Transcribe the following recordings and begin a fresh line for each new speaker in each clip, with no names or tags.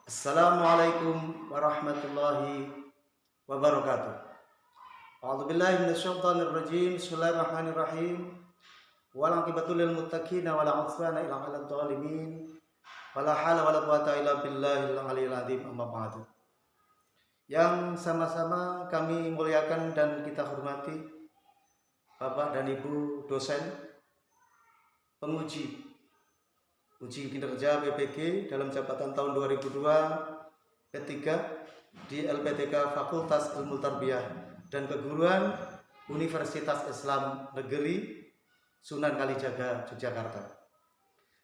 Assalamualaikum warahmatullahi wabarakatuh. A'udzubillahi minasyaitonir rajim. Bismillahirrahmanirrahim. Wal aqibatu lil muttaqin wa la 'udwana illa 'alal zalimin. Wala haula wala quwwata illa billahil aliyyil azim. Amma ba'du. Yang sama-sama kami muliakan dan kita hormati Bapak dan Ibu dosen penguji uji kinerja PPG dalam jabatan tahun 2002 P3 di LPTK Fakultas Ilmu Tarbiyah dan Keguruan Universitas Islam Negeri Sunan Kalijaga, Yogyakarta.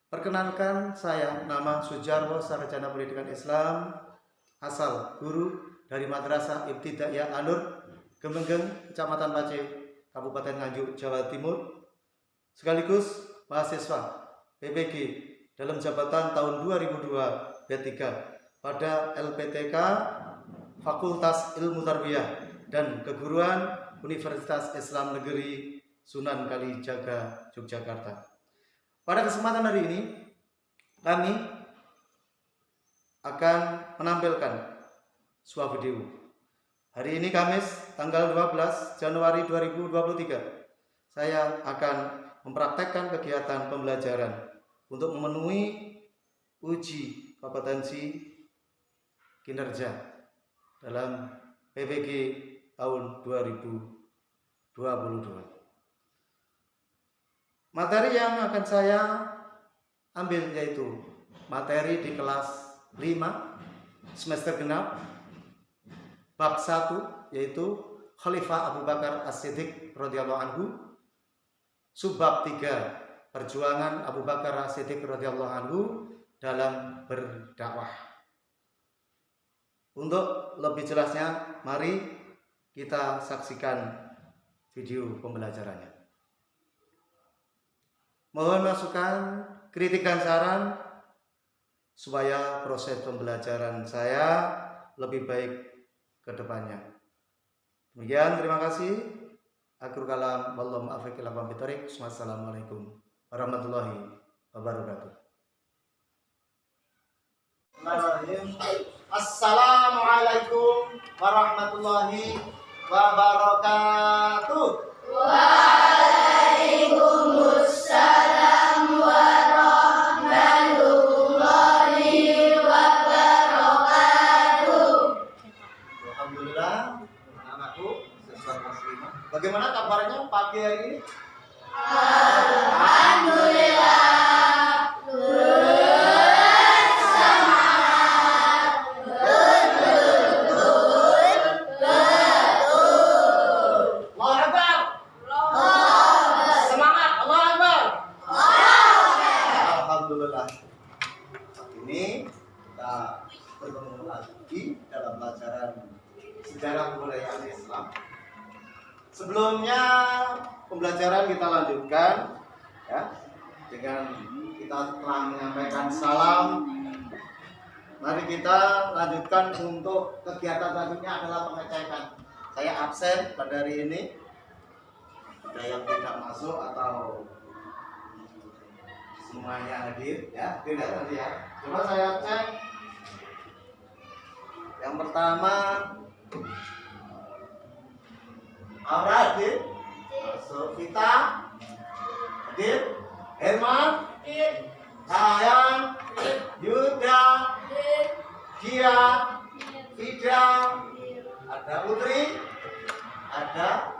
Perkenalkan, saya nama Sujarwo, sarjana pendidikan Islam, asal guru dari Madrasah Ibtidaiyah An-Nur, Gemenggeng, Kecamatan Pace, Kabupaten Nganjuk, Jawa Timur, sekaligus mahasiswa PPG dalam jabatan tahun 2002 B3 pada LPTK Fakultas Ilmu Tarbiyah dan Keguruan Universitas Islam Negeri Sunan Kalijaga, Yogyakarta. Pada kesempatan hari ini kami akan menampilkan sebuah video. Hari ini Kamis tanggal 12 Januari 2023. Saya akan mempraktekkan kegiatan pembelajaran untuk memenuhi uji kompetensi kinerja dalam PPG tahun 2022. Materi yang akan saya ambil yaitu materi di kelas 5 semester genap bab 1 yaitu Khalifah Abu Bakar As-Siddiq radhiyallahu anhu, subbab 3 perjuangan Abu Bakar As-Siddiq radhiyallahu anhu dalam berdakwah. Untuk lebih jelasnya, mari kita saksikan video pembelajarannya. Mohon masukan, kritik dan saran supaya proses pembelajaran saya lebih baik ke depannya. Demikian, terima kasih. Akhirul kalam, wallahu muwaffiq ila aqwamit thoriq. Wassalamualaikum warahmatullahi wabarakatuh. Assalamualaikum warahmatullahi wabarakatuh.
Waalaikumsalam warahmatullahi wabarakatuh.
Alhamdulillah, anakku siswa kelas 5. Bagaimana kabarnya pagi hari ini?
Alhamdulillah.
Alhamdulillah. Ini kita bertemu lagi dalam pelajaran sejarah kebudayaan Islam. Sebelumnya pembelajaran kita lanjutkan ya dengan kita telah menyampaikan salam. Mari kita lanjutkan untuk kegiatan selanjutnya adalah pengecekan. Saya absen pada hari ini. Ada yang tidak masuk atau semuanya hadir ya, tidak nanti ya. Coba saya cek. Yang pertama Aura hadir, Vita hadir, Herman, Sayang, Yuda, Dia, Vida, ada Putri, ada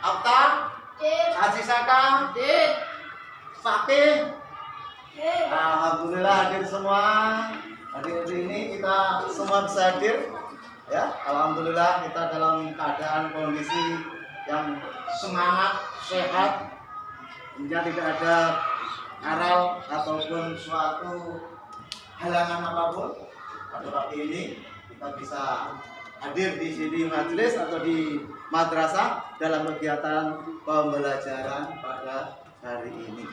Apta, Haji Saka, Fakih. Alhamdulillah hadir semua. Hari ini kita semua bisa hadir ya. Alhamdulillah kita dalam keadaan kondisi yang semangat, sehat, hingga tidak ada aral ataupun suatu halangan apapun. Pada pagi ini kita bisa hadir di sini majelis atau di madrasah dalam kegiatan pembelajaran pada hari ini.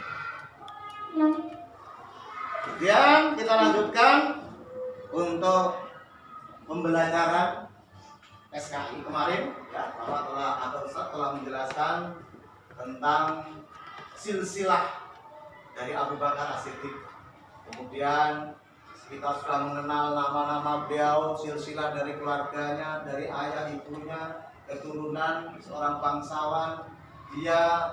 Kemudian kita lanjutkan untuk pembelajaran SKI kemarin ya, Bapak telah menjelaskan tentang silsilah dari Abu Bakar As-Siddiq. Kemudian Kita sudah mengenal nama-nama beliau, silsilah dari keluarganya, dari ayah ibunya, keturunan seorang bangsawan. Dia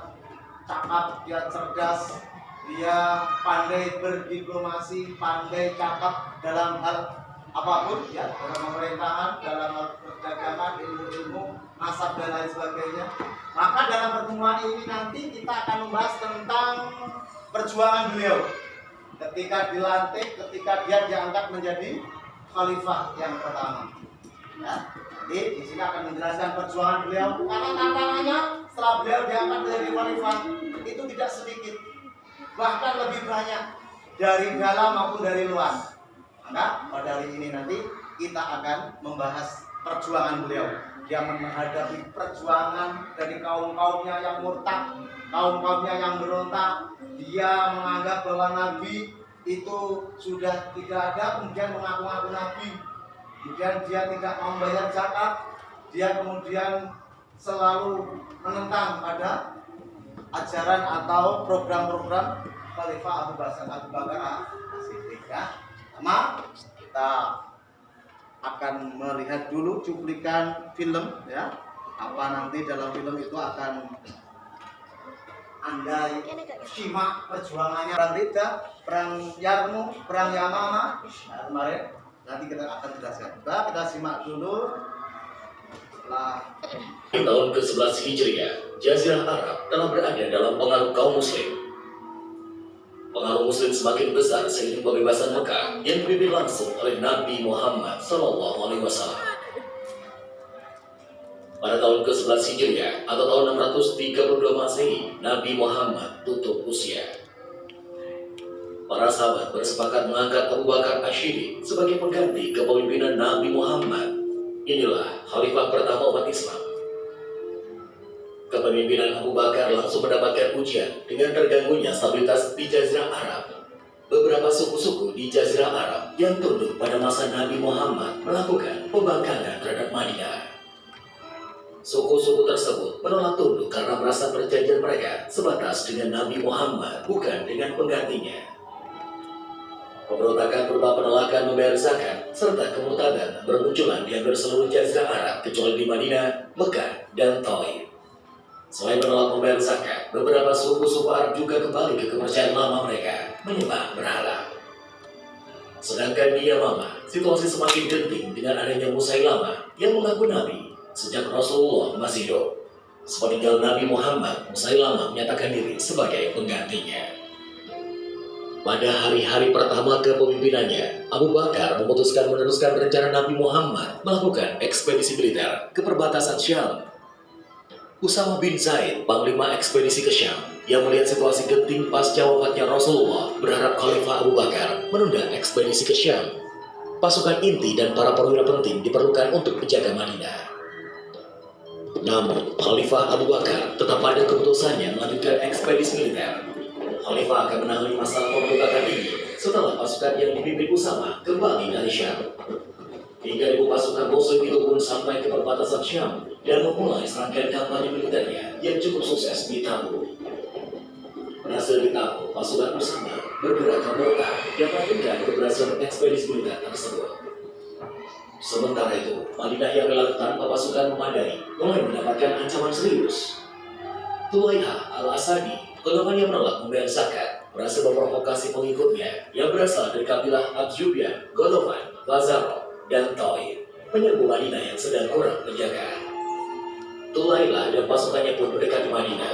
cakap, dia cerdas, dia pandai berdiplomasi, pandai cakap dalam hal apapun, ya, dalam pemerintahan, dalam hal perdagangan, ilmu-ilmu, nasab dan lain sebagainya. Maka dalam pertemuan ini nanti kita akan membahas tentang perjuangan beliau ketika dilantik, ketika dia diangkat menjadi khalifah yang pertama. Ya, jadi di sini akan menjelaskan perjuangan beliau karena tantangannya setelah beliau diangkat menjadi khalifah itu tidak sedikit, bahkan lebih banyak dari dalam maupun dari luar. Maka pada hari ini nanti kita akan membahas perjuangan beliau. Dia menghadapi perjuangan dari kaum-kaumnya yang murtad, kaum-kaumnya yang berontak. Dia menganggap bahwa Nabi itu sudah tidak ada, kemudian mengaku-ngaku Nabi. Kemudian dia tidak mau membayar zakat. Dia kemudian selalu menentang pada ajaran atau program-program Khalifah Abu Bakar As-Siddiq. Pertama, kita akan melihat dulu cuplikan film, ya. Apa nanti dalam film itu akan Anda simak perjuangannya. Perang Ridha, perang Yarmouk, perang Yamama, nah, kemarin nanti kita akan jelaskan. Kita simak dulu.
Di tahun ke-11 Hijriah, Jazirah Arab telah berada dalam pengaruh kaum muslim. Pengaruh muslim semakin besar seiring pembebasan Mekah yang dipimpin langsung oleh Nabi Muhammad SAW. Pada tahun ke-11 Hijriah atau tahun 632 Masehi, Nabi Muhammad tutup usia. Para sahabat bersepakat mengangkat Abu Bakar As-Siddiq sebagai pengganti kepemimpinan Nabi Muhammad. Inilah khalifah pertama umat Islam. Kepemimpinan Abu Bakar langsung mendapatkan ujian dengan terganggunya stabilitas di Jazirah Arab. Beberapa suku-suku di Jazirah Arab yang tunduk pada masa Nabi Muhammad melakukan pembangkangan terhadap Madinah. Suku-suku tersebut menolak tunduk karena merasa perjanjian mereka sebatas dengan Nabi Muhammad, bukan dengan penggantinya. Pemberontakan berupa penolakan membayar zakat serta kemurtadan bermunculan di hampir seluruh Jazirah Arab kecuali di Madinah, Mekah, dan Taif. Selain menolak membayar zakat, beberapa suku-suku Arab juga kembali ke kepercayaan lama mereka, menyembah berhala. Sedangkan di Yamamah, situasi semakin genting dengan adanya Musailamah yang mengaku Nabi sejak Rasulullah masih hidup. Sepeninggal Nabi Muhammad, Musailamah menyatakan diri sebagai penggantinya. Pada hari-hari pertama kepemimpinannya, Abu Bakar memutuskan meneruskan rencana Nabi Muhammad melakukan ekspedisi militer ke perbatasan Syam. Usama bin Zaid, panglima ekspedisi ke Syam, yang melihat situasi genting pasca wafatnya Rasulullah, berharap Khalifah Abu Bakar menunda ekspedisi ke Syam. Pasukan inti dan para perwira penting diperlukan untuk menjaga Madinah. Namun, Khalifah Abu Bakar tetap pada keputusannya melanjutkan ekspedisi militer. Khalifah akan menangani masalah pemberontakan ini setelah pasukan yang dipimpin Usama kembali dari Syam. 3.000 pasukan muslim itu pun sampai ke perbatasan Syam dan memulai serangkaian kampanye militernya yang cukup sukses di Tabuk. Berhasil di Tabuk, pasukan Usama bergerak ke Mekah dan melanjutkan keberhasilan ekspedisi militer tersebut. Sementara itu, Madinah yang relatif tanpa pasukan memadai mulai mendapatkan ancaman serius. Tulaiha al-Asadi, golongan yang menolak membayar zakat, berhasil memprovokasi pengikutnya yang berasal dari kabilah Abjubian, Golovan, Lazaro, dan Taif, menyerbu Madinah yang sedang kurang penjagaan. Tulailah dan pasukannya pun mendekati Madinah.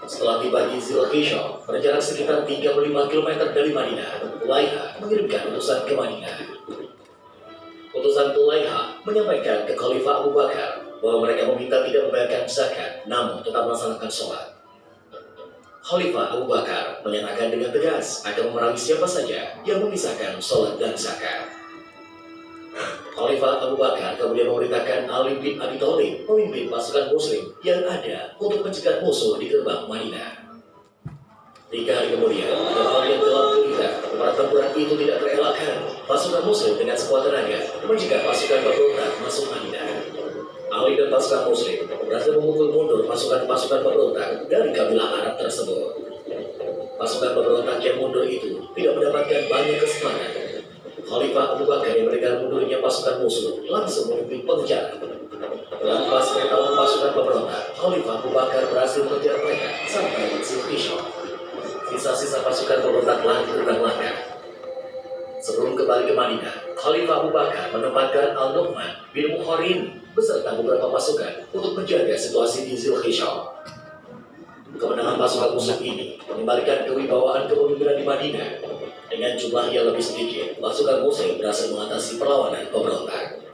Setelah tiba di Zilkhisha, berjarak sekitar 35 km dari Madinah, Tulaiha mengirimkan utusan ke Madinah. Utusan Tulaiha menyampaikan ke Khalifah Abu Bakar bahwa mereka meminta tidak membayarkan zakat, namun tetap melaksanakan sholat. Khalifah Abu Bakar menyatakan dengan tegas akan memerangi siapa saja yang memisahkan sholat dan zakat. Khalifah Abu Bakar kemudian memerintahkan Ali bin Abi Thalib memimpin pasukan muslim yang ada untuk mencegah musuh di gerbang Madinah. 3 hari kemudian, ada hal yang gelap gulita. Pertempuran itu tidak terelakkan. Pasukan muslim dengan sekuat tenaga mencegah pasukan pemberontak masuk Madinah. Ali dan pasukan muslim berhasil memukul mundur pasukan-pasukan pemberontak dari kabilah Arab tersebut. Pasukan pemberontak yang mundur itu tidak mendapatkan banyak kesempatan. Khalifah Abu Bakar yang mendengar mundurnya pasukan musuh langsung memimpin pengejaran. Lepas mengetahui pasukan pemberontak, Khalifah Abu Bakar berhasil mengejar mereka sampai ke Zulkifli. Sisa-sisa pasukan pemberontak lagi terbang-langgar. Sebelum kembali ke Madinah, Khalifah Abu Bakar menempatkan Al-Nu'man bin Muharim beserta beberapa pasukan untuk menjaga situasi di Zulkifli. Kemenangan pasukan musuh ini mengembalikan kewibawaan kepemimpinan di Madinah. Dengan jumlah yang lebih sedikit, pasukan Muslim berhasil mengatasi perlawanan pemberontak.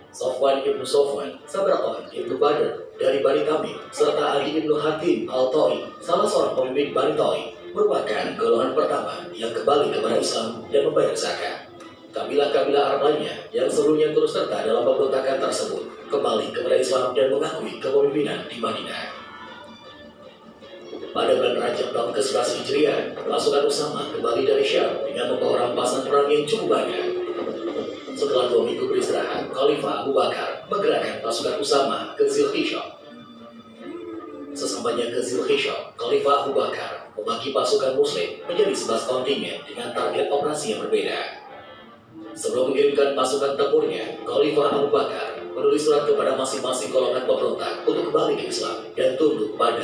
Sofwan ibnu Sofwan, Sabrakan ibnu Badr dari Bani Tamim, serta Ali ibnu Hatim al-Ta'i, salah seorang pemimpin Bani Ta'i, merupakan golongan pertama yang kembali kepada Islam dan membayar zakat. Kabilah-kabilah Arab lainnya yang sebelumnya turut serta dalam pemberontakan tersebut kembali kepada Islam dan mengakui kepemimpinan di Madinah. Pada bulan Rajab tahun ke-11 Hijriah, pasukan Usama kembali dari Syam dengan membawa rampasan perang yang cukup banyak. Setelah 2 minggu beristirahat, Khalifah Abu Bakar menggerakkan pasukan Usama ke Zulkifli. Sesampainya ke Zulkifli, Khalifah Abu Bakar membagi pasukan Muslim menjadi 11 kontingen dengan target operasi yang berbeda. Sebelum mengirimkan pasukan tempurnya, Khalifah Abu Bakar menulis surat kepada masing-masing golongan pemberontak untuk kembali ke Islam dan tunduk pada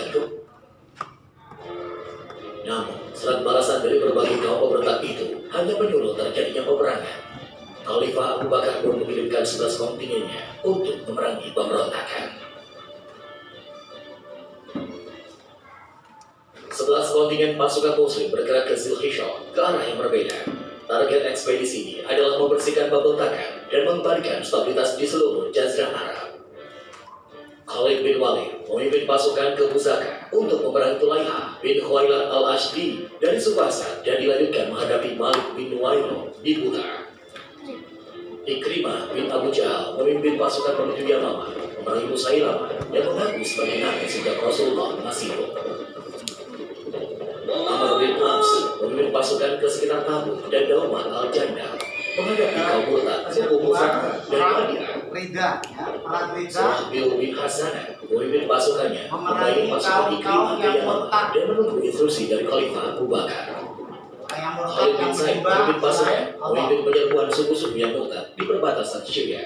Namun, surat balasan dari berbagai kaum pemberontak itu hanya menyuruh terjadinya peperangan. Khalifah Abu Bakar pun mengirimkan 11 kontingennya untuk memerangi pemberontakan. 11 kontingen pasukan Muslim bergerak ke Zulkifli ke arah yang berbeda. Target ekspedisi ini adalah membersihkan pemberontakan dan mengembalikan stabilitas di seluruh Jazirah Arab. Khalid bin Walid memimpin pasukan ke Muzaka untuk memerangi Tulaiha bin Khuwailid al-Ashdi dari Subasa dan dilanjutkan menghadapi Malik bin Nuwairo di Buta. Ikrimah bin Abu Jahal memimpin pasukan menuju Yamamah memerangi Musailamah yang mengaku sebagai nabi sejak Rasulullah masih hidup. Amr bin As memimpin pasukan ke sekitar Tabuk dan Daumat al-Jandal menghadapi kaum murtad suku Muzaka dari Madinah.
Rida, ya, perang Rida.
Suhabil bin Hasanah memimpin pasukannya membaiki pasukan Ikrimah ke Yamamah dan menunggu instruksi dari Khalifah Abu Bakar. Khalid bin Zaid memimpin pasukan memimpin penyerbuan suku-suku yang murtad di perbatasan Syria.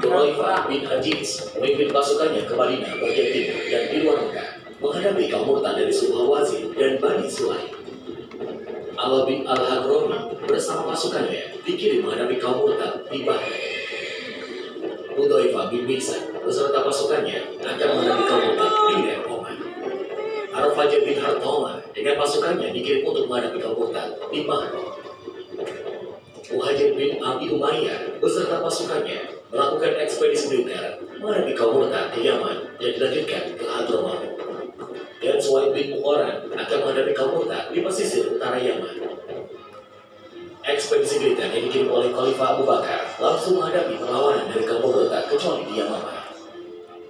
Khalifah bin Ajiz memimpin pasukannya ke Madinah bagian timur dan di luar Mekah menghadapi kaum murtad dari suku Hawazin dan Bani Sulaim. Al bin Al-Hadrami bersama pasukannya dikirim menghadapi kaum murtad di Bahrain. Hudzaifah bin Mihsan beserta pasukannya akan menghadapi kaum murtad di daerah Oman. Ar-Fajr bin Harthoma dengan pasukannya dikirim untuk menghadapi kaum murtad di Bahrain. Muhajir bin Abi Umayyah beserta pasukannya melakukan ekspedisi militer menghadapi kaum murtad di Yaman dan dilanjutkan ke Hadramaut. Dan Suhaib bin Muqarran akan menghadapi kaum murtad di pesisir utara Yaman. Ekspedisi militer yang dikirim oleh Khalifah Abu Bakar langsung menghadapi perlawanan dari kaum murtad kecuali di Yamamah.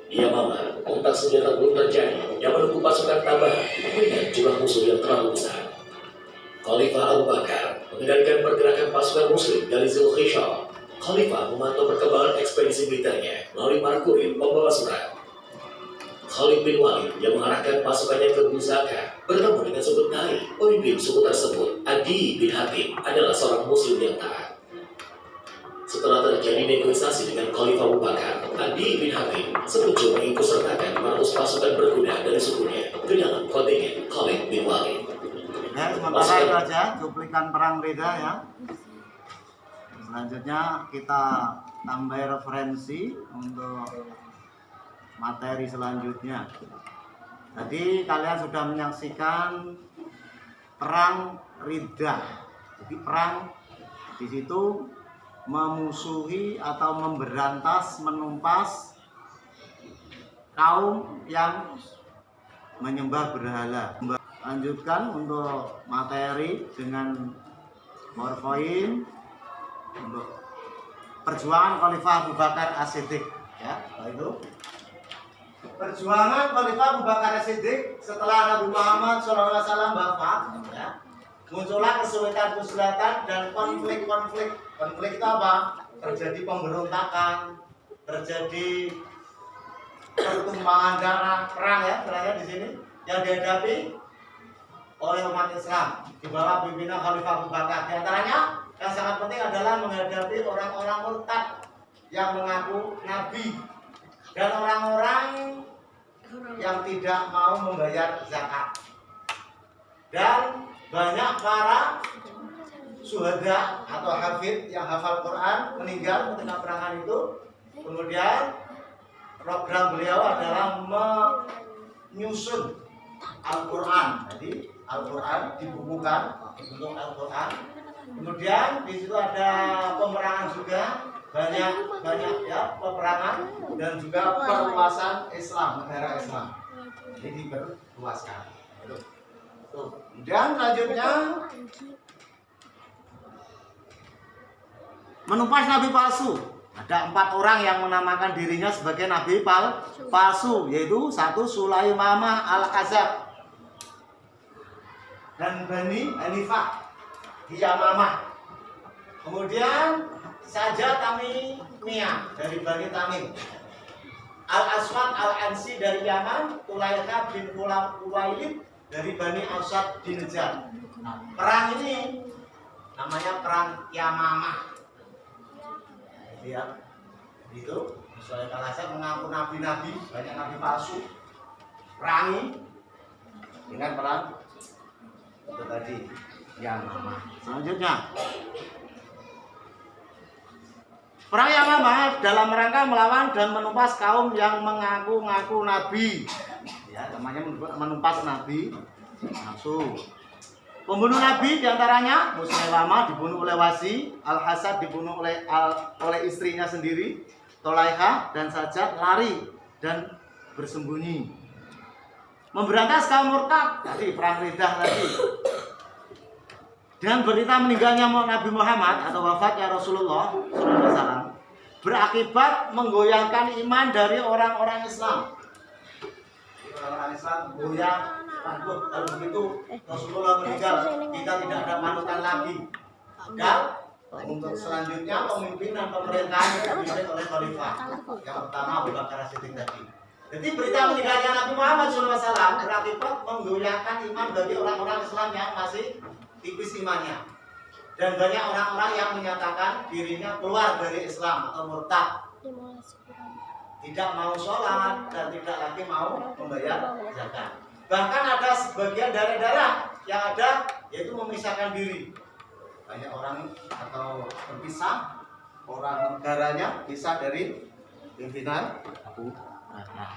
Di Yamamah, kontak senjata belum terjadi yang menunggu pasukan tambahan dengan jumlah musuh yang terlalu besar. Khalifah Abu Bakar mengendalikan pergerakan pasukan Muslim dari Zulkifli. Khalifah memantau perkembangan ekspedisi militernya melalui para kurir pembawa surat. Khalid bin Walid yang mengarahkan pasukannya ke Muzaka bertemu dengan Subetnai, pemimpin suku tersebut. Adi bin Hatim adalah seorang Muslim yang taat. Setelah terjadi negosiasi dengan Khalifah Abu Bakar, Adi bin Hatim setuju mengikutsertakan 500 pasukan berkuda dari sukunya ke dalam kontingen Khalid bin Walid.
Ya, sementara itu aja cuplikan perang Rida ya. Selanjutnya kita tambah referensi untuk materi selanjutnya. Jadi kalian sudah menyaksikan perang Rida. Jadi perang di situ memusuhi atau memberantas, menumpas kaum yang menyembah berhala. Lanjutkan untuk materi dengan PowerPoint untuk perjuangan Khalifah Abu Bakar As-Siddiq ya, itu perjuangan Khalifah Abu Bakar As-Siddiq setelah Nabi Muhammad SAW wafat ya, muncullah kesulitan-kesulitan dan konflik-konflik. Konflik itu apa? Terjadi pemberontakan, terjadi pertumbangan darah, perang ya, perangnya di sini yang dihadapi oleh umat Islam di bawah pimpinan Khalifah Abu Bakar. Di antaranya yang sangat penting adalah menghadapi orang-orang murtad yang mengaku nabi dan orang-orang yang tidak mau membayar zakat. Dan banyak para syuhada atau hafid yang hafal Quran meninggal ketika perangan itu. Kemudian program beliau adalah menyusun Al-Quran. Jadi Al-Quran dibukukan untuk Al-Quran. Kemudian di situ ada peperangan juga, banyak ya peperangan dan juga perluasan Islam, negara Islam. Jadi diperluaskan. Kemudian selanjutnya menumpas nabi palsu. Ada 4 orang yang menamakan dirinya sebagai nabi palsu, yaitu 1 Sulaimamah al-Kazab dan Bani Hanifah Hiyamamah. Kemudian Saja Tamimiyah dari Bani Tamim, Al-Aswad Al-Ansi dari Yaman, Tulaikha bin Uwailid dari Bani Asad bin Najar. Nah, perang ini namanya perang Yamamah. Ya, itu soal Al-Asad mengaku nabi-nabi, banyak nabi palsu, perangi dengan perang itu tadi Yamamah. Selanjutnya perang Yamamah dalam rangka melawan dan menumpas kaum yang mengaku-ngaku nabi. Ya, namanya menumpas nabi palsu. Pembunuh nabi diantaranya Musailamah dibunuh oleh Wasi, Al-Hasad dibunuh oleh istrinya sendiri, Tolaikha dan Sajat lari dan bersembunyi. Memberantas kaum murtad tadi perang Riddah tadi. Dan berita meninggalnya Nabi Muhammad atau wafatnya Rasulullah SAW berakibat menggoyahkan iman dari orang-orang Islam. Orang Islam goyah. Aduh, kalau begitu Rasulullah meninggal, kita tidak ada panutan lagi. Dan untuk selanjutnya pemimpinan pemerintahan dipimpin oleh Khalifah. Yang pertama Abu Bakar As-Siddiq tadi. Jadi berita meninggalnya Nabi Muhammad SAW berakibat menggoyahkan iman bagi orang-orang Islam yang masih tipis imannya. Dan banyak orang-orang yang menyatakan dirinya keluar dari Islam atau murtad, tidak mau sholat dan tidak lagi mau membayar zakat. Bahkan ada sebagian daerah-daerah yang ada yaitu memisahkan diri. Banyak orang atau terpisah, orang negaranya pisah dari pimpinan Abu Bakar.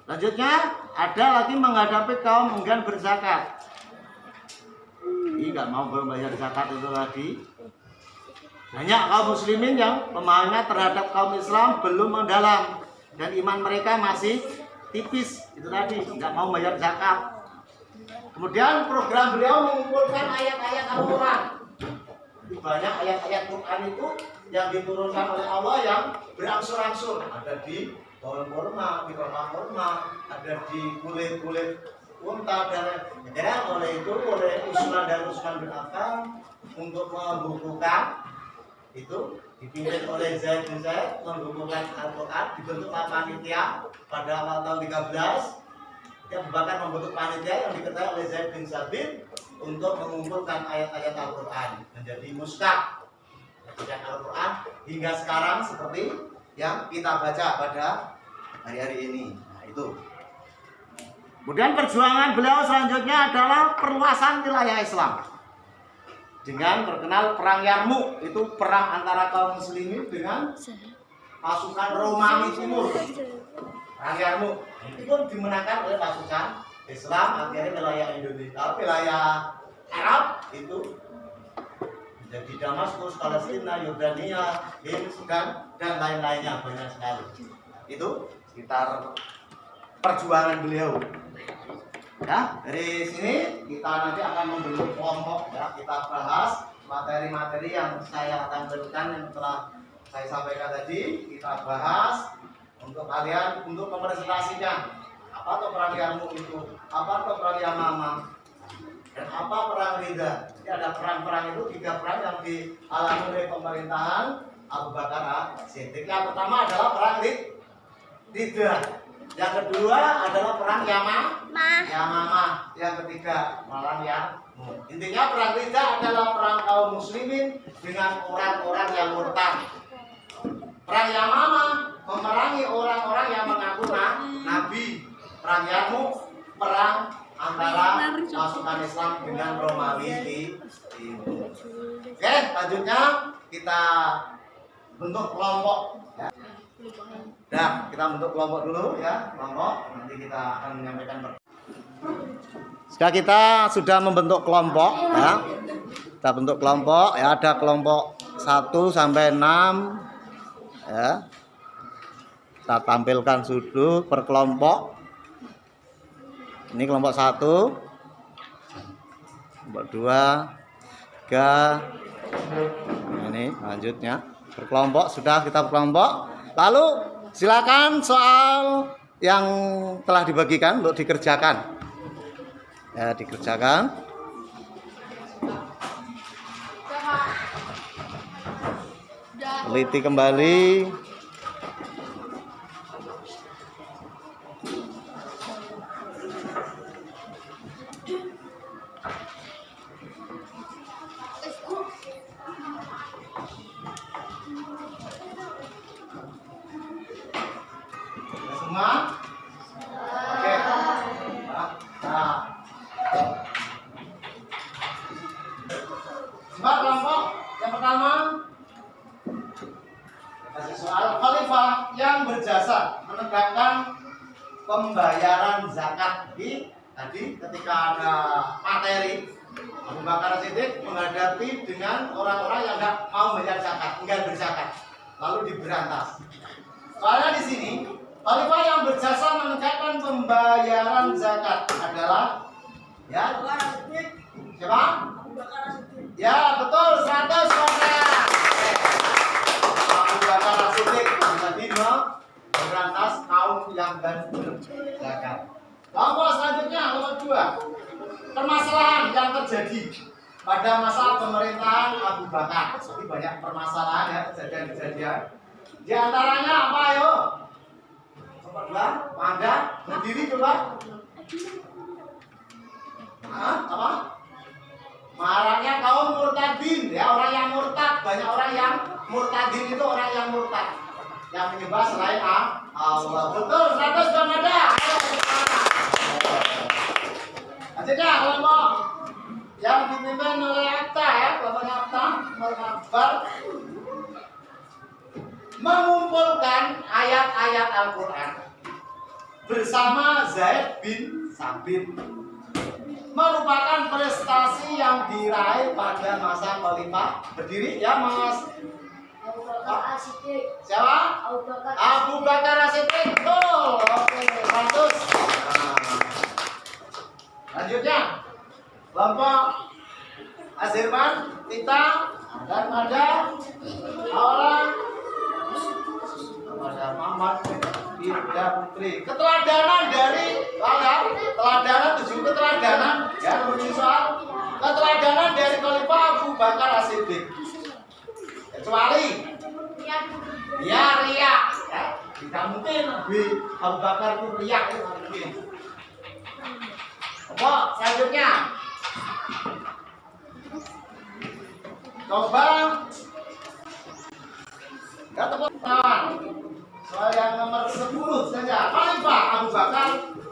Lanjutnya ada lagi menghadapi kaum enggan berzakat. Ini nggak mau membayar zakat itu tadi. Banyak kaum muslimin yang pemahamannya terhadap kaum Islam belum mendalam dan iman mereka masih tipis, itu tadi nggak mau bayar zakat. Kemudian program beliau mengumpulkan ayat-ayat Al-Quran. Banyak ayat-ayat Quran itu yang diturunkan oleh Allah yang berangsur-angsur. Ada di pohon kurma, di rumah kurma, ada di kulit-kulit unta dan oleh usulan dari Utsman bin Affan untuk membukukan itu dipimpin oleh Zaid bin Zaid membukukan Al-Quran, dibentuk panitia pada awal tahun 13. Yang bahkan membentuk panitia yang diketahui oleh Zaid bin Sabit untuk mengumpulkan ayat-ayat Al-Quran menjadi mushaf Al-Quran hingga sekarang seperti yang kita baca pada hari-hari ini. Nah, itu. Kemudian perjuangan beliau selanjutnya adalah perluasan wilayah Islam. Dengan terkenal perang Yarmuk, itu perang antara kaum muslimin dengan pasukan Romawi Timur. Perang Yarmuk itu pun dimenangkan oleh pasukan Islam. Akhirnya wilayah Indonesia, wilayah Arab itu menjadi Damaskus, Palestina, Yordania, Sudan dan lain-lainnya, banyak sekali. Itu sekitar perjuangan beliau. Ya, dari sini kita nanti akan membentuk kelompok ya, kita bahas materi-materi yang saya akan berikan yang telah saya sampaikan tadi, kita bahas untuk kalian untuk merepresentasikan apa itu perang Yarmuk itu, apa itu perang Yamamah, dan apa perang Riddah. Jadi ada perang-perang itu 3 perang yang dialami oleh pemerintahan Abu Bakar As-Siddiq. Yang pertama adalah perang Riddah. Yang kedua adalah perang Yamamah. Yang ketiga perang Intinya perang Riddah adalah perang kaum muslimin dengan orang-orang yang murtad. Perang Yamamah memerangi orang-orang yang mengaku nabi. Perang Yarmuk perang antara pasukan Islam dengan Romawi di timur. Oke, lanjutnya kita bentuk kelompok. Ya. Nah, kita bentuk kelompok dulu ya, kelompok. Nanti kita akan menyampaikan. Sekarang kita sudah membentuk kelompok ya. Kita bentuk kelompok ya, ada kelompok 1 sampai 6 ya. Kita tampilkan sudut per kelompok. Ini kelompok 1, kelompok 2, 3. Ini lanjutnya berkelompok, sudah kita berkelompok. Lalu silakan soal yang telah dibagikan untuk dikerjakan. Ya, dikerjakan. Teliti kembali. Semua? Oke. Nah. Coba kelompok yang pertama kasih soal khalifah yang berjasa menegakkan pembayaran zakat. Tadi ketika ada materi Abu Bakar Siddiq menghadapi dengan orang-orang yang nggak mau bayar zakat, enggak berzakat, lalu diberantas. Soalnya di sini khalifah yang berjasa menegakkan pembayaran zakat adalah ya siapa? Ya betul 100 Abu Bakar Siddiq tadi memberantas kaum yang berzakat. Kelompok selanjutnya nomor 2, permasalahan yang terjadi pada masa pemerintahan Abu Bakar. Jadi banyak permasalahan ya, kejadian-kejadian. Di antaranya apa ayo? Nomor 2, Anda berdiri coba. Apa? Marahnya kaum murtadin ya, orang yang murtad. Banyak orang yang murtadin itu orang yang murtad, yang menyembah selain Allah. Betul, 100 dong ada. Lanjutnya kelompok yang dipimpin oleh Atta ya, kelompoknya Atta mengabar mengumpulkan ayat-ayat Al-Quran bersama Zaid bin Sabit, merupakan prestasi yang diraih pada masa khalifah. Berdiri ya Mas. Siapa? Abu Bakar As-Siddiq. Betul. Oke, 100. Lanjutnya kelompok Azirman, Tita, dan ada orang Muhammad Firda Putri. Keteladanan dari teladanan 7 keteladanan ya, menurut soal keteladanan dari Khalifah Abu Bakar As-Siddiq. Kecuali ya riak ya, tidak mungkin Abu Bakar itu riak ya, mungkin. Apa selanjutnya? Coba ya, tepuk tangan. Soal yang nomor 10 saja. Khalifah Abu Bakar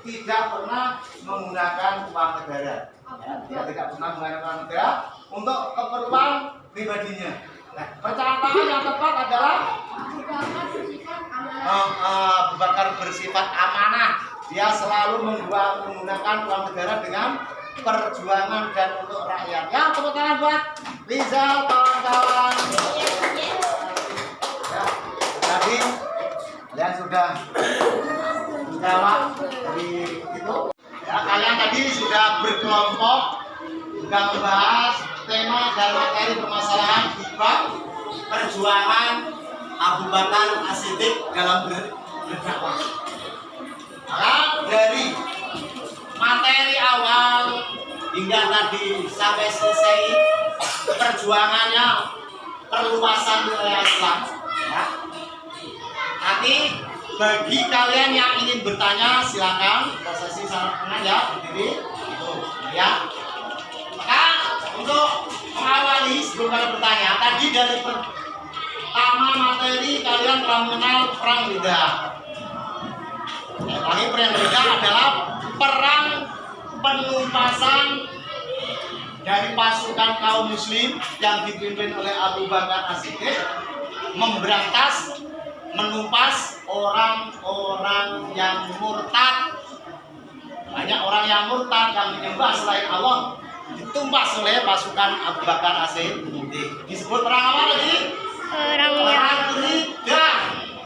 tidak pernah menggunakan uang negara. Ya, dia tidak pernah menggunakan uang negara untuk keperluan pribadinya. Nah, percakapan yang tepat adalah Abu Bakar bersifat amanah. Dia selalu menggunakan uang negara dengan perjuangan dan untuk rakyat. Ya, tepuk tangan buat Rizal, kawan-kawan. Ya, tadi kalian sudah menjawab dari itu. Ya, kalian tadi sudah berkelompok, sudah membahas tema dan materi permasalahan hibah perjuangan Abu Bakar As-Siddiq dalam berdakwah. Maka dari materi awal hingga tadi sampai selesai perjuangannya perluasan wilayah Islam. Ya. Nanti bagi kalian yang ingin bertanya silakan prosesi sama tengah ya, berdiri itu ya. Maka Untuk mengawali sebelum kalian bertanya, tadi dari pertama materi kalian telah mengenal perang Ridha. Perang Ridha adalah perang penumpasan dari pasukan kaum muslim yang dipimpin oleh Abu Bakar As-Siddiq memberantas, menumpas orang-orang yang murtad. Banyak orang yang murtad yang menyembah selain Allah ditumpas oleh pasukan Abu Bakar As-Siddiq. Disebut perang apa lagi? Perang Ridha.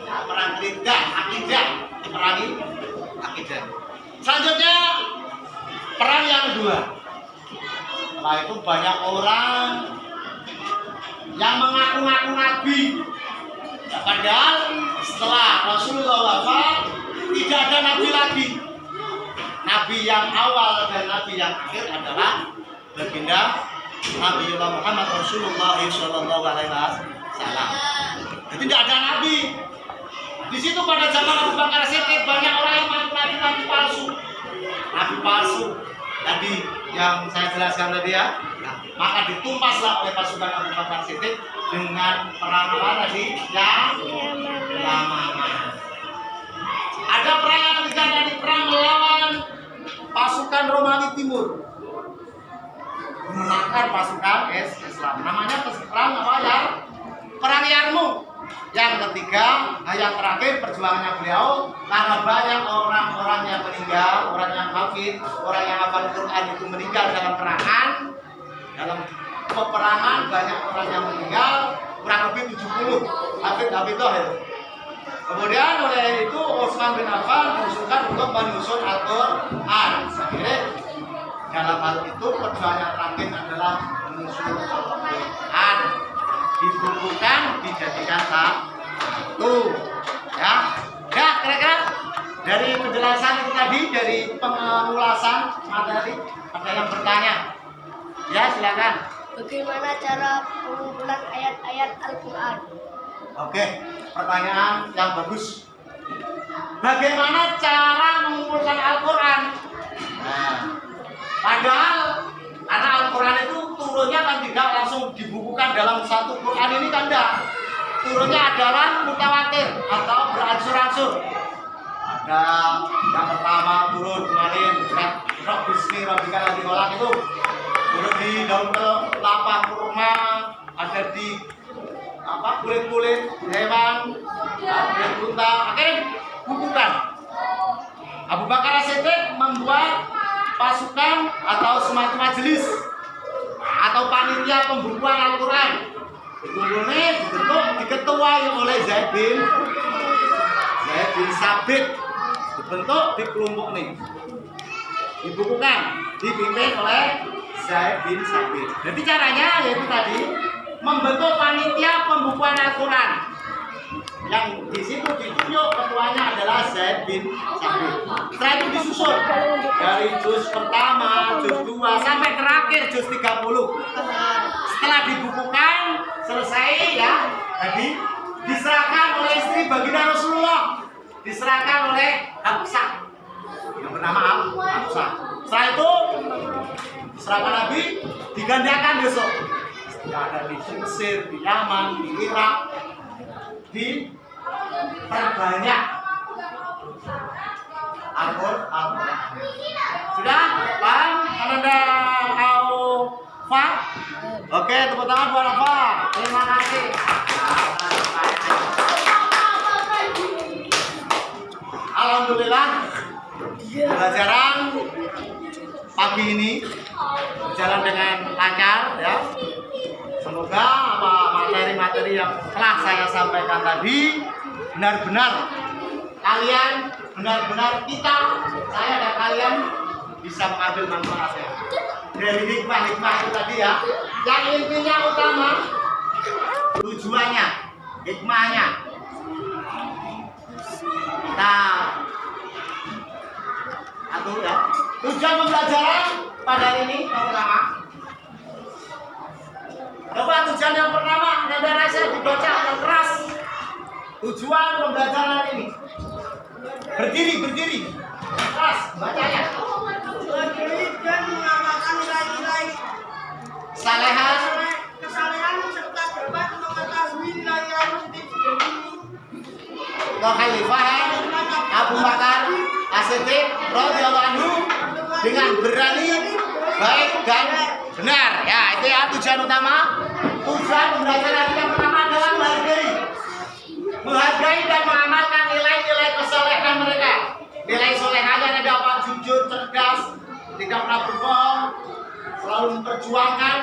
Ya, perang Ridha, akidah, diperangi akidah. Selanjutnya perang yang kedua. Setelah itu banyak orang yang mengaku-ngaku nabi. Ya, padahal setelah Rasulullah wafat tidak ada nabi lagi. Nabi yang awal dan nabi yang akhir adalah baginda Nabiullah Muhammad Rasulullah Sallallahu Alaihi Wasallam. Jadi tidak ada nabi. Di situ pada zaman Abu Bakar As-Siddiq banyak orang yang mengaku nabi palsu. Nabi palsu tadi yang saya jelaskan tadi ya. Nah, maka ditumpaslah oleh pasukan Abu Bakar As-Siddiq dengan perang apa tadi? Yang Yamamah. Ada perang yang ketiga dari perang melawan pasukan Romawi Timur, memenangkan pasukan Islam. Namanya perang apa ya? Perang Yarmouk. Yang ketiga, yang terakhir perjuangannya beliau karena banyak orang-orang yang meninggal, orang yang hafid, orang yang hafal Quran itu meninggal dalam peperangan banyak orang yang meninggal, kurang lebih 70 hafid itu. Kemudian oleh itu Utsman bin Affan mengusulkan untuk menyusun Al-Quran. Dalam hal itu perjuangan terakhir adalah menyusun Al-Quran, dibukukan, dijadikan satu. Ya, kira-kira dari penjelasan itu tadi, dari pengulasan materi, ada yang bertanya? Ya, silakan.
Bagaimana cara pengumpulan ayat-ayat Al-Quran?
Oke, pertanyaan yang bagus. Bagaimana cara mengumpulkan Al-Quran? Nah, padahal karena Al-Quran itu turunnya kan tidak langsung dibukukan dalam satu Quran ini kan tidak. Turunnya adalah mutawatir atau beransur-ansur. Ada yang pertama turun kemarin surat Roh Bismi Rabbika Ladzi Khalaq itu turun di daun kelapa kurma, ada di kulit-kulit hewan, kulit unta, akhirnya dibukukan. Abu Bakar As-Siddiq membuat pasukan atau semacam majelis atau panitia pembukuan Al-Quran. Ini diketuai oleh Zaid bin Sabit, dibentuk di kelompok ini, dibukukan, dipimpin oleh Zaid bin Sabit. Jadi caranya yaitu tadi membentuk panitia pembukuan Al-Quran. Yang di situ ditunjuk ketuanya adalah Zaid bin Sabit. Setelah itu disusun dari juz pertama, juz 2 sampai terakhir juz 30. Setelah dibukukan selesai ya, tadi diserahkan oleh istri baginda Rasulullah, diserahkan oleh Hafsah yang bernama Hafsah. Setelah itu diserahkan Nabi, digandakan besok. Ada di Mesir, di Yaman, di Irak, diperbanyak Al-Quran. Sudah paham? Anda Alfa? Oke, tepuk tangan buat Alfa. Terima kasih. Alhamdulillah, pelajaran pagi ini berjalan dengan lancar ya. Semoga materi-materi yang telah saya sampaikan tadi benar-benar kalian, saya dan kalian bisa mengambil manfaatnya dari hikmah-hikmah itu tadi ya. Yang intinya utama, tujuannya, hikmahnya. Nah, ya. Tujuan pembelajaran pada hari ini yang pertama. Coba tujuan yang pertama, Anda rasa dibaca yang keras. Tujuan pembelajaran ini. Berdiri. Keras, bacanya. Berdiri dan mengamalkan nilai-nilai kesalehan
serta dapat mengetahui nilai positif
kekhalifahan Abu Bakar As-Siddiq radhiyallahu anhu dengan berani, baik dan benar. Ya, itu ya tujuan utama. Tujuan pembelajaran yang pertama adalah menghargai dan mengamalkan nilai-nilai kesalehan mereka. Nilai solehahnya ada apa? Jujur, cerdas, tidak pernah berbohong, selalu memperjuangkan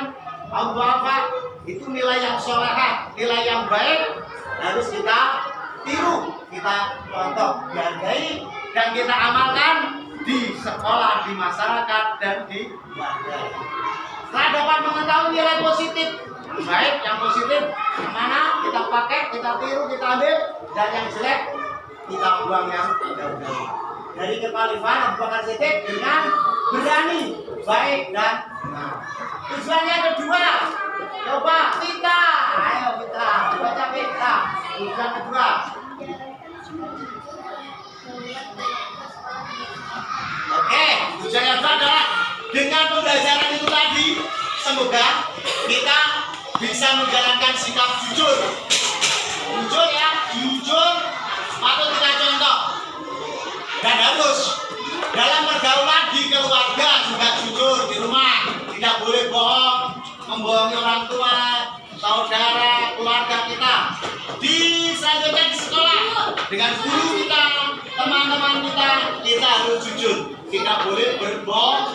apa-apa. Itu nilai yang solehah, nilai yang baik, harus kita tiru, kita contoh, dihargai, dan kita amalkan di sekolah, di masyarakat, dan di warga. Setelah dapat mengetahui nilai positif, baik yang positif yang mana kita pakai, kita tiru, kita ambil, dan yang jelek kita buang yang jauh-jauh. Dari kekhalifahan Abu Bakar Siddiq dengan berani, baik dan benar. Tujuannya kedua, coba kita, ayo kita, baca kita. Tujuan kedua. Oke, tujuan yang kedua adalah dengan pembelajaran itu tadi, semoga kita bisa menjalankan sikap jujur. Jujur ya, jujur patut kita contoh. Dan harus dalam pergaulan di keluarga juga jujur, di rumah tidak boleh bohong, membohongi orang tua, saudara, keluarga kita. Selanjutnya di sekolah dengan guru kita, teman-teman kita harus jujur. Kita boleh berbohong.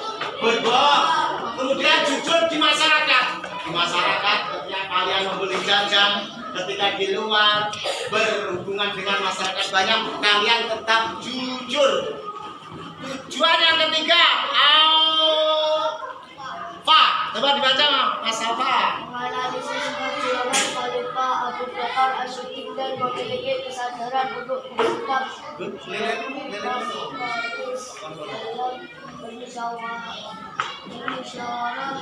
Kemudian jujur di masyarakat. Di masyarakat ketika kalian membeli jajan, ketika di luar berhubungan dengan masyarakat banyak, kalian tetap jujur. Tujuan yang ketiga, Alfa. Coba dibaca Mas Alfa.
menganalisis perjuangan Khalifah Abu Bakar As-Siddiq dan memiliki kesadaran untuk bersikap demokratis dalam bermusyawarah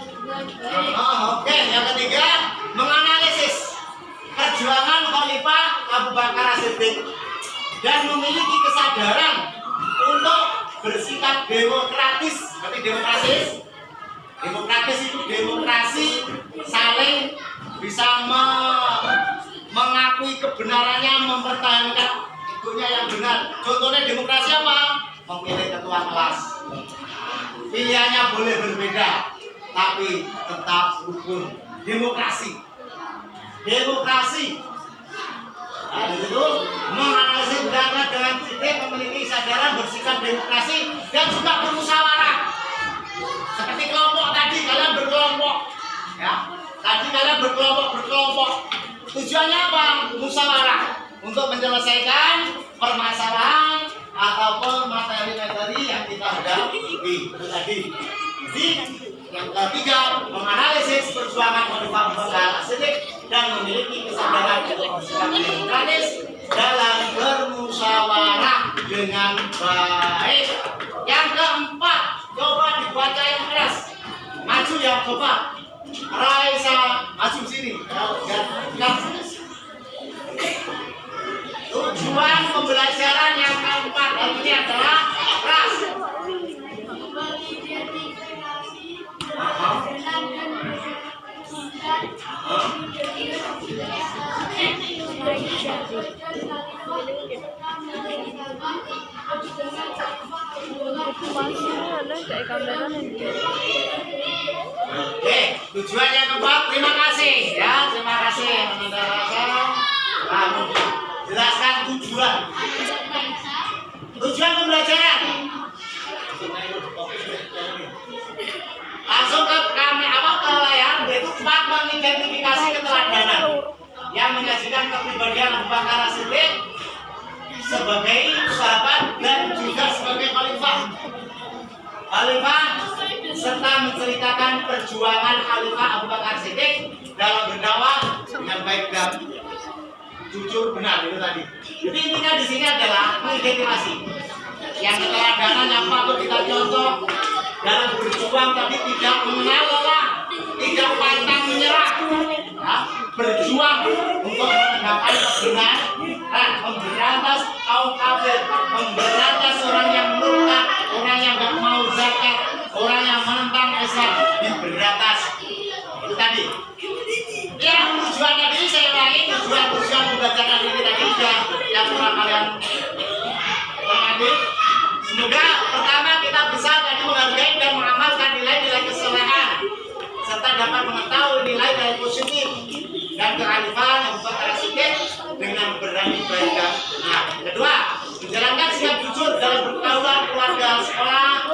dengan baik.
Oke, yang ketiga, menganalisis perjuangan Khalifah Abu Bakar As-Siddiq dan memiliki kesadaran untuk bersikap demokratis. Berarti demokratis itu demokrasi, saling bisa mengakui kebenarannya, mempertahankan itunya yang benar. Contohnya demokrasi apa? Memilih ketua kelas. Pilihannya boleh berbeda, tapi tetap rukun. Demokrasi. Nah, itu menganalisis data dengan titik memiliki kesadaran bersikap demokrasi dan juga bermusyawarah. Seperti kelompok tadi, kalian berkelompok, ya. Tadi kalian berkelompok. Tujuannya apa? Musyawarah untuk menyelesaikan permasalahan ataupun materi-materi yang kita hadapi. Itu tadi. Jadi yang ketiga, menganalisis perjuangan Khalifah Abu Bakar As-Siddiq dan memiliki kesadaran untuk bersikap demokratis dalam bermusyawarah dengan baik. Yang keempat, coba dibaca yang keras. Maju ya, coba. Raisa, maju sini. Tujuan pembelajaran yang keempat hari ini adalah keras. Oke, tujuan yang keempat, terima kasih ya, terima kasih jelaskan tujuan pembelajaran. Langsung ke layar, yaitu 4 mengidentifikasi keteladanan yang menyajikan kepribadian Abu Bakar As-Siddiq sebagai sahabat dan juga sebagai khalifah serta menceritakan perjuangan Khalifah Abu Bakar As-Siddiq dalam berdakwah dengan baik dan jujur, benar itu tadi. Jadi intinya di sini adalah mengidentifikasi yang keteladanan yang patut kita contoh dalam berjuang tadi, tidak mengenal lelah, tidak pantang menyerah, ya, berjuang untuk menegakkan kebenaran, memberantas kaum kafir, memberantas orang yang murtad, orang yang nggak mau zakat, orang yang menentang Islam, diberantas.
Itu tadi. Yang tujuan tadi saya ulangi, tujuan membacakan ini tadi sudah yang pernah kalian pahami. Semoga pertama kita bisa tadi menghargai dan mengamalkan nilai-nilai kesolehan serta dapat mengetahui nilai-nilai positif dan kearifan yang Bakar As-Siddiq dengan berani baik dan benar. Kedua, menjalankan sikap jujur dalam berkawan keluarga, sekolah,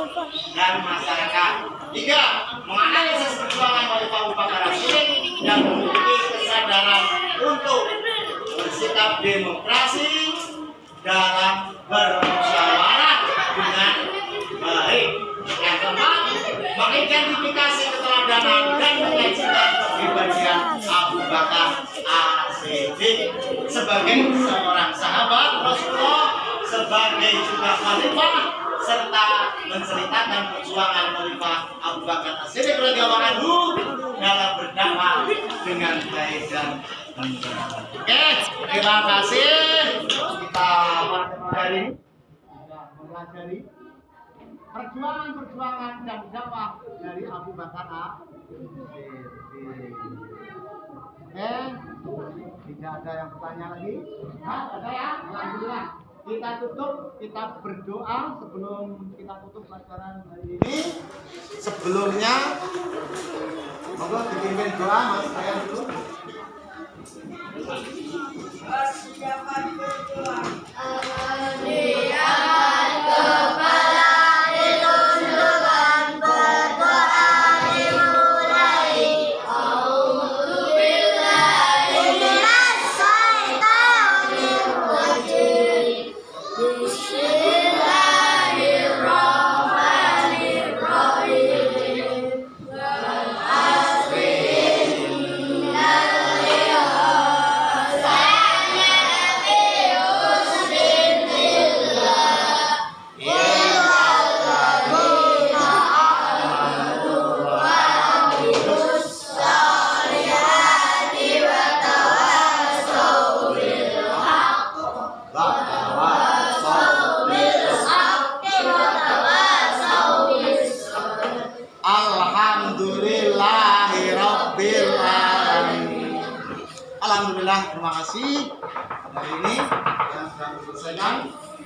dan masyarakat. Tiga, menganalisis perjuangan Khalifah Abu Bakar As-Siddiq yang memiliki kesadaran untuk bersikap demokrasi dalam bermusyawarah dengan baik. Yang keempat, mengidentifikasi keteladanan dan menyajikan kepribadian Abu Bakar As-Siddiq sebagai seorang sahabat Rasulullah, sebagai juga khalifah, serta menceritakan perjuangan Khalifah Abu Bakar As-Siddiq radhiyallahu anhu dalam berdakwah dengan baik dan benar. Oke, terima kasih. Kita mempelajari perjuangan dan dakwah dari Abu Bakar As-Siddiq. Oke, tidak ada yang bertanya lagi? Ada ya? Alhamdulillah. Kita tutup, kita berdoa sebelum kita tutup pelajaran hari ini. Sebelumnya, monggo dipimpin doa Mas saya dulu. Alhamdulillah, terima kasih. Hari ini yang sudah menyelesaikan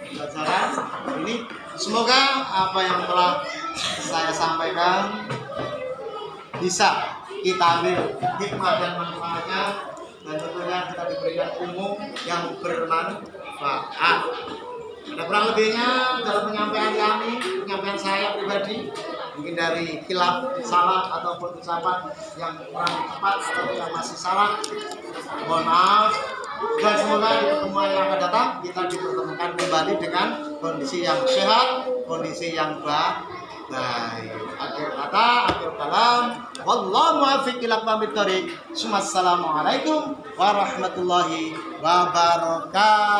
pelajaran ini. Semoga apa yang telah saya sampaikan bisa kita ambil hikmah dan manfaatnya, dan tentunya kita diberikan ilmu yang bermanfaat. Ada kurang lebihnya dalam penyampaian saya pribadi, mungkin dari khilaf, salah ataupun ucapan yang kurang tepat atau yang masih salah, mohon maaf. Dan semoga di pertemuan yang akan datang kita dipertemukan kembali dengan kondisi yang sehat, kondisi yang baik. Akhir kata, akhir kalam, wallahu muwaffiq ila aqwamit thoriq. Assalamualaikum warahmatullahi wabarakatuh.